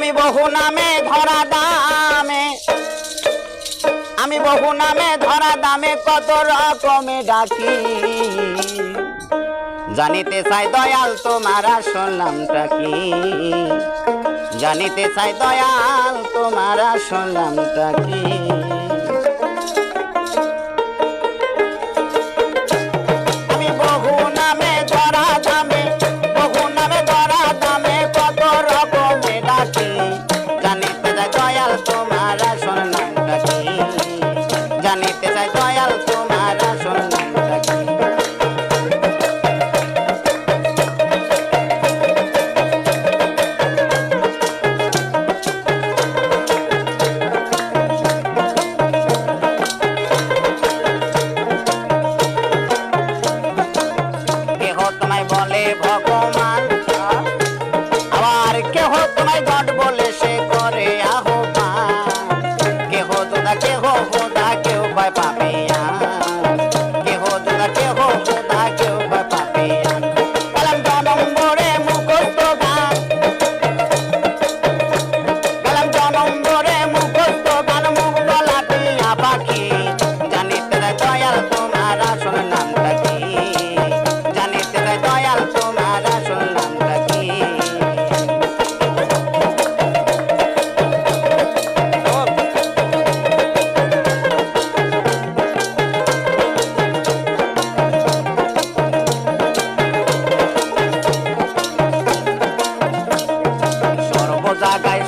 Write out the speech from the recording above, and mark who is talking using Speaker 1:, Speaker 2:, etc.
Speaker 1: আমি বহু নামে ধরা দামে, আমি বহু নামে ধরা দামে কত রকমে ডাকি। জানিতে চাই দয়াল তোমার আসল নামটা কি, জানিতে চাই দয়াল তোমার আসল নামটা কি। আমি বহু নামে ধরা দামে, বহু নামে ধরা দামে কত রকমে ডাকি। জানিতে চাই দয়াল তোমার আসল নামটা কি, জানিতে চাই দয়াল তোমার আসল নামটা কি। কেহ তোমায় বলে ভগবান, আবার কেহ তোমায় গড বলে সে করে আহ্বান। কেহ দুদা কেহ হুদা কেউ ভয় পাপিয়ান, কেহ দুদা কেহ হুদা কেউ ভয় পাপিয়ান। গেলাম জনম্বরে মুখস্থ গান, গেলাম জনম্বরে মুখস্থ গান, মুখ গলা টিয়া পাখি। জানিতে চাই দয়াল তোমার আসল নামটা কি, জানিতে চাই দয়াল তোমার আসল নামটা কি। সর্ব জায়গায়